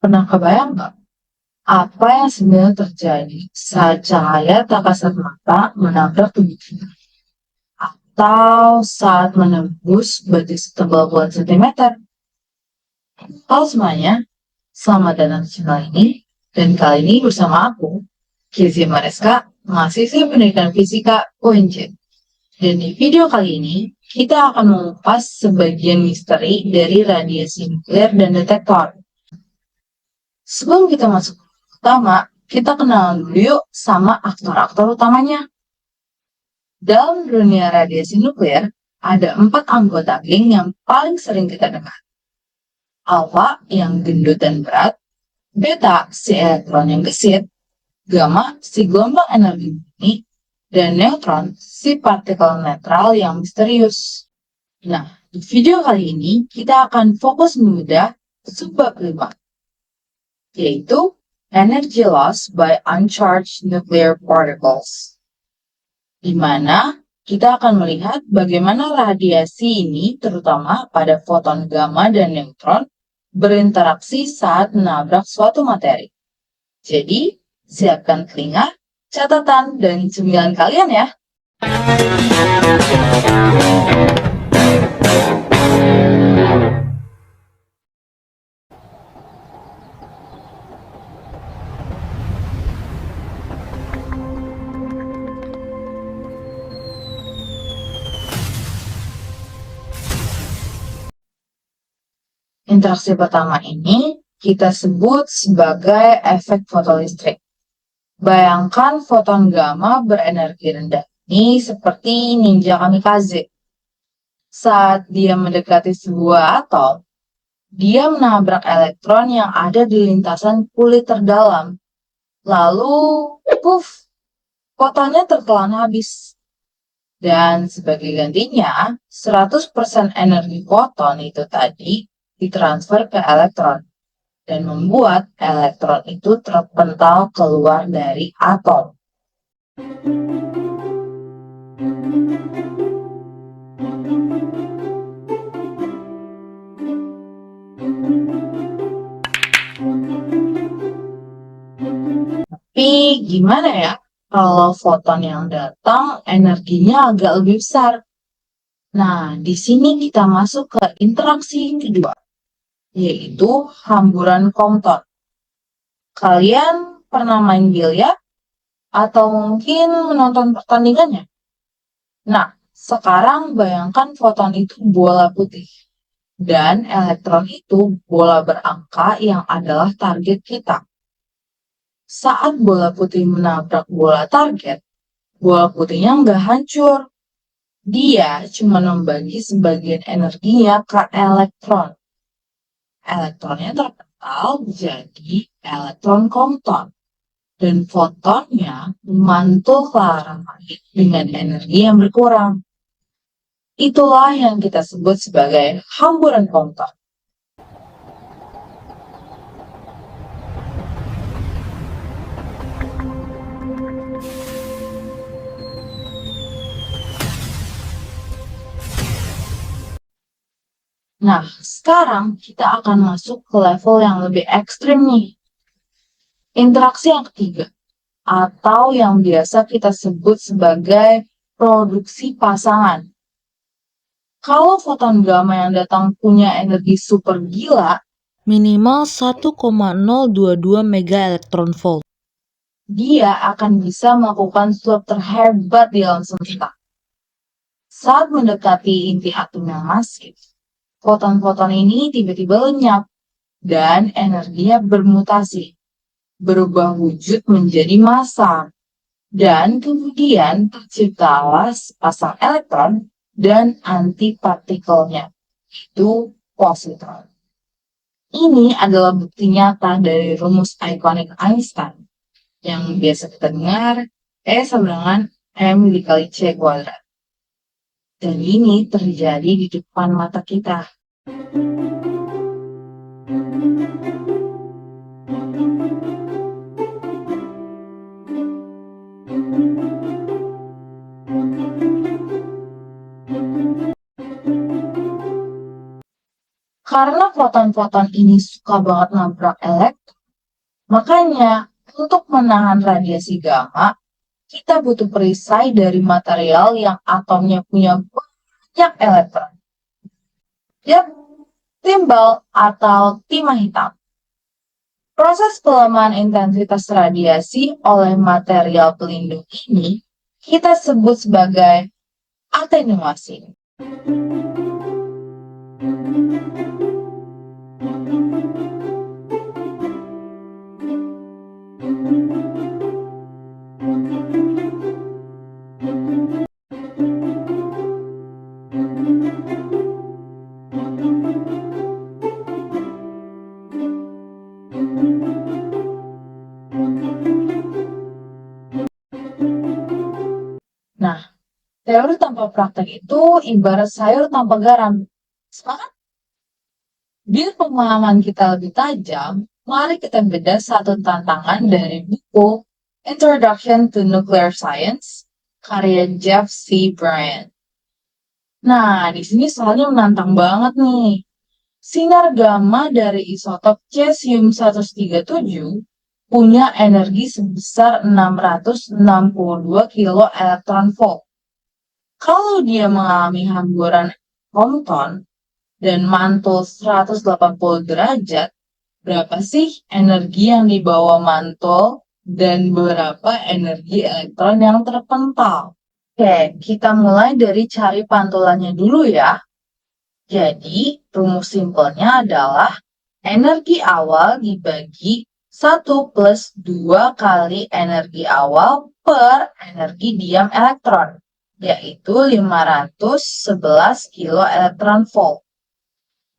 Pernah kebayang nggak apa yang sebenarnya terjadi saat cahaya tak kasat mata menabrak tubuh kita? Atau saat menembus batu setebal puluhan sentimeter? Halo semuanya, selamat datang di channel ini. Dan kali ini bersama aku, Kizzy Mareska, mahasiswa pendidikan fisika UNJ. Dan di video kali ini, kita akan mengupas sebagian misteri dari radiasi nuklir dan detektor. Sebelum kita masuk ke utama, kita kenalan dulu yuk sama aktor-aktor utamanya. Dalam dunia radiasi nuklir, ada 4 anggota geng yang paling sering kita dengar. Alpha yang gendut dan berat, beta si elektron yang gesit, gamma si gelombang energi bumi, dan neutron si partikel netral yang misterius. Nah, di video kali ini kita akan fokus membedah subbab 5, yaitu energy loss by uncharged nuclear particles, di mana kita akan melihat bagaimana radiasi ini, terutama pada foton gamma dan neutron, berinteraksi saat menabrak suatu materi. Jadi, siapkan telinga, catatan, dan cemilan kalian ya. Interaksi pertama ini kita sebut sebagai efek fotolistrik. Bayangkan foton gamma berenergi rendah ini seperti ninja kamikaze. Saat dia mendekati sebuah atom, dia menabrak elektron yang ada di lintasan kulit terdalam. Lalu, puff, fotonnya tertelan habis. Dan sebagai gantinya, 100% energi foton itu tadi ditransfer ke elektron dan membuat elektron itu terpental keluar dari atom. Tapi gimana ya kalau foton yang datang energinya agak lebih besar? Nah, di sini kita masuk ke interaksi kedua, yaitu hamburan Compton. Kalian pernah main biliar? Atau mungkin menonton pertandingannya? Nah, sekarang bayangkan foton itu bola putih. Dan elektron itu bola berangka yang adalah target kita. Saat bola putih menabrak bola target, bola putihnya nggak hancur. Dia cuma membagi sebagian energinya ke elektron. Elektronnya terpental jadi elektron Compton. Dan fotonnya memantul ke arah langit dengan energi yang berkurang. Itulah yang kita sebut sebagai hamburan Compton. Nah, sekarang kita akan masuk ke level yang lebih ekstrim nih. Interaksi yang ketiga, atau yang biasa kita sebut sebagai produksi pasangan. Kalau foton gamma yang datang punya energi super gila, minimal 1,022 mega elektron volt, dia akan bisa melakukan sulap terhebat di alam semesta. Saat mendekati inti atom yang masif, foton-foton ini tiba-tiba lenyap dan energinya bermutasi, berubah wujud menjadi massa, dan kemudian terciptalah sepasang elektron dan antipartikelnya, itu positron. ini adalah bukti nyata dari rumus ikonik Einstein yang biasa kita dengar, E sama dengan M dikali C kuadrat. Dan ini terjadi di depan mata kita. Karena foton-foton ini suka banget nabrak elektron, makanya untuk menahan radiasi gamma, kita butuh perisai dari material yang atomnya punya banyak elektron. Yap, timbal atau timah hitam. Proses pelemahan intensitas radiasi oleh material pelindung ini kita sebut sebagai atenuasi. Nah, teori tanpa praktek itu ibarat sayur tanpa garam. Sepakat? Biar pemahaman kita lebih tajam, mari kita bedah satu tantangan dari buku Introduction to Nuclear Science, karya Jeff C. Bryant. Nah, di sini soalnya menantang banget nih. Sinar gamma dari isotop cesium-137 punya energi sebesar 662 kilo elektron volt. Kalau dia mengalami hamburan Compton dan mantul 180 derajat, berapa sih energi yang dibawa mantul dan berapa energi elektron yang terpental? Oke, kita mulai dari cari pantulannya dulu ya. Jadi, rumus simpelnya adalah energi awal dibagi 1 plus 2 kali energi awal per energi diam elektron, yaitu 511 kilo elektron volt.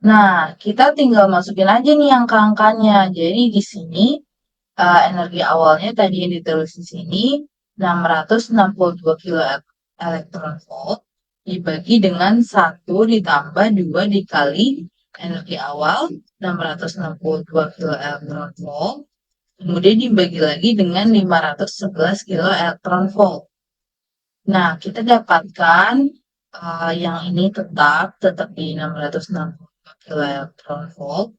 Nah, kita tinggal masukin aja nih angka-angkanya. Jadi di sini energi awalnya tadi yang ditulis di sini 662 kilo elektron volt dibagi dengan 1 ditambah 2 dikali energi awal 662 kilo elektron volt, kemudian dibagi lagi dengan 511 kilo elektron volt. Nah, kita dapatkan yang ini tetap di 662 kilo elektron volt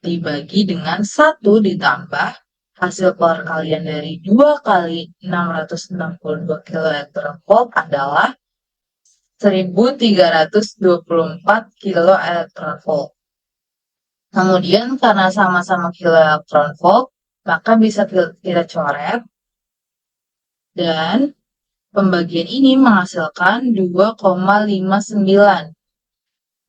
dibagi dengan 1 ditambah hasil perkalian dari 2 kali 662 kilo elektron volt adalah 1324 kilo elektron volt. Kemudian karena sama-sama kilo elektron volt, maka bisa kita coret dan pembagian ini menghasilkan 2,59.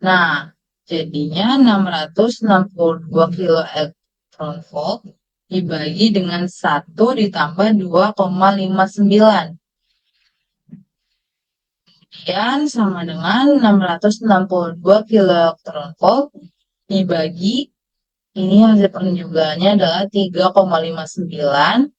Nah, jadinya 662 kilo elektron volt dibagi dengan 1 ditambah 2,59. Kemudian sama dengan 662 kilo elektron volt dibagi, ini hasil penjugaannya adalah 3,59.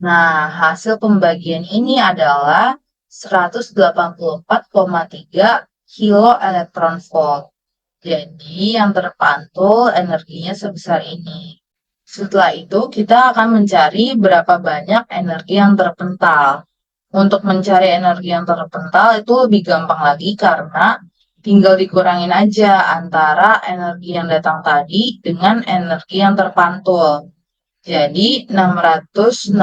Nah, hasil pembagian ini adalah 184,3 kilo elektron volt. Jadi yang terpantul energinya sebesar ini. Setelah itu kita akan mencari berapa banyak energi yang terpental. Untuk mencari energi yang terpental itu lebih gampang lagi karena tinggal dikurangin aja antara energi yang datang tadi dengan energi yang terpantul. Jadi 662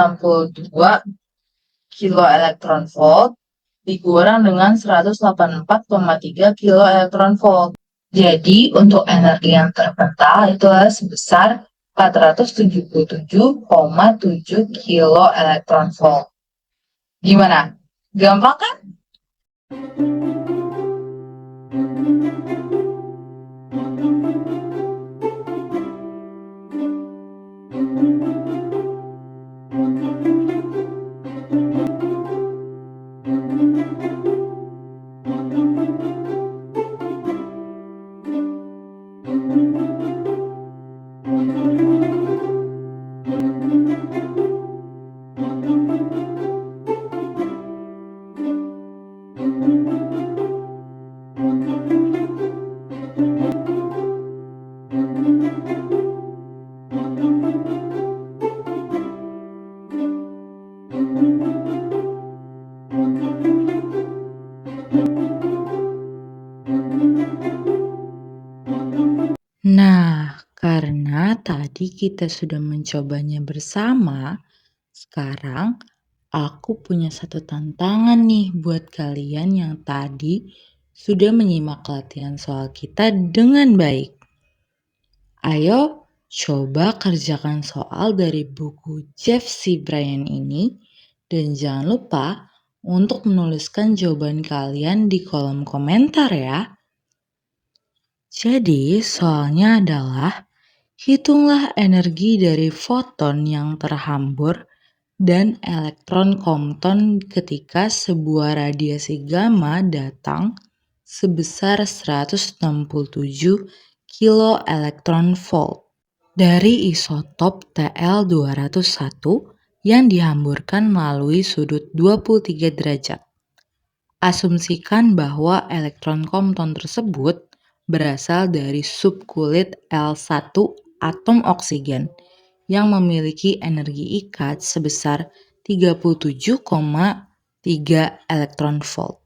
kilo elektron volt dikurang dengan 184,3 kilo elektron volt. Jadi untuk energi yang terpental itu adalah sebesar 477,7 kilo elektron volt. Gimana? Gampang kan? Nah, karena tadi kita sudah mencobanya bersama, sekarang aku punya satu tantangan nih buat kalian yang tadi sudah menyimak latihan soal kita dengan baik. Ayo coba kerjakan soal dari buku Jeff C. Bryan ini dan jangan lupa untuk menuliskan jawaban kalian di kolom komentar ya. Jadi soalnya adalah hitunglah energi dari foton yang terhambur dan elektron Compton ketika sebuah radiasi gamma datang sebesar 167 kilo elektron volt dari isotop Tl201 yang dihamburkan melalui sudut 23 derajat. Asumsikan bahwa elektron Compton tersebut berasal dari subkulit L1 atom oksigen yang memiliki energi ikat sebesar 37,3 elektron volt.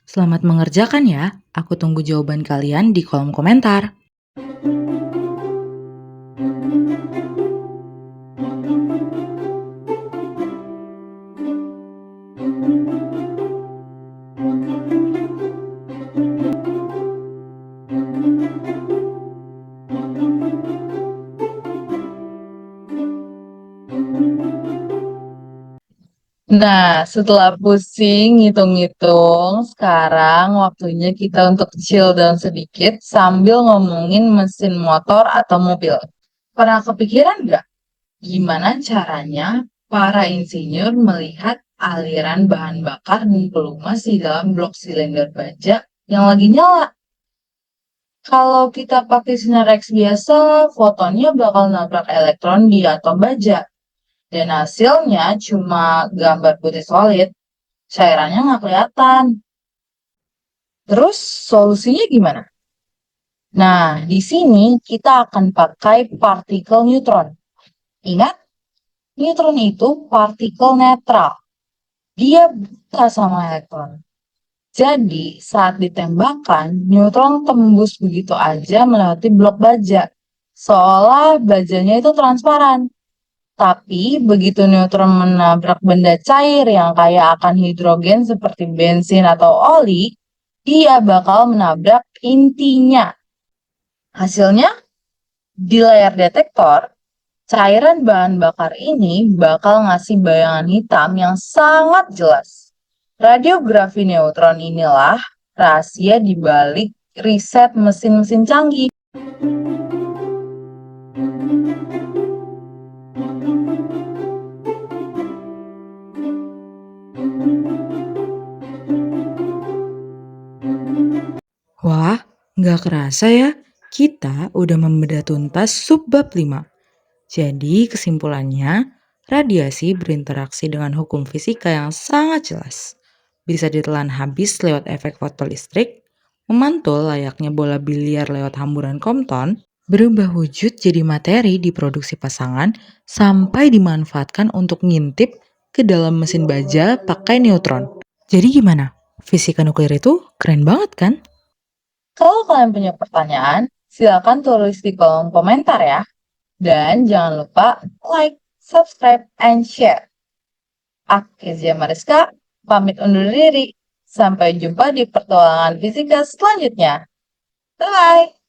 Selamat mengerjakan ya, aku tunggu jawaban kalian di kolom komentar. Nah, setelah pusing ngitung-ngitung, sekarang waktunya kita untuk chill down sedikit sambil ngomongin mesin motor atau mobil. Pernah kepikiran nggak gimana caranya para insinyur melihat aliran bahan bakar dan pelumas di dalam blok silinder baja yang lagi nyala? Kalau kita pakai sinar X biasa, fotonnya bakal nabrak elektron di atom baja. Dan hasilnya cuma gambar putih solid, cairannya nggak kelihatan. Terus solusinya gimana? Nah, di sini kita akan pakai partikel neutron. Ingat, neutron itu partikel netral. Dia buta sama elektron. Jadi, saat ditembakkan, neutron tembus begitu aja melewati blok baja. Seolah bajanya itu transparan. Tapi begitu neutron menabrak benda cair yang kaya akan hidrogen seperti bensin atau oli, dia bakal menabrak intinya. Hasilnya, di layar detektor, cairan bahan bakar ini bakal ngasih bayangan hitam yang sangat jelas. Radiografi neutron inilah rahasia dibalik riset mesin-mesin canggih. Wah, nggak kerasa ya, kita udah membedah tuntas subbab 5. Jadi kesimpulannya, radiasi berinteraksi dengan hukum fisika yang sangat jelas. Bisa ditelan habis lewat efek fotolistrik, memantul layaknya bola biliar lewat hamburan Compton, berubah wujud jadi materi diproduksi pasangan, sampai dimanfaatkan untuk ngintip ke dalam mesin baja pakai neutron. Jadi gimana? Fisika nuklir itu keren banget kan? Kalau kalian punya pertanyaan, silakan tulis di kolom komentar ya. Dan jangan lupa like, subscribe, and share. Aku Kezia Mariska, pamit undur diri. Sampai jumpa di petualangan fisika selanjutnya. Bye-bye!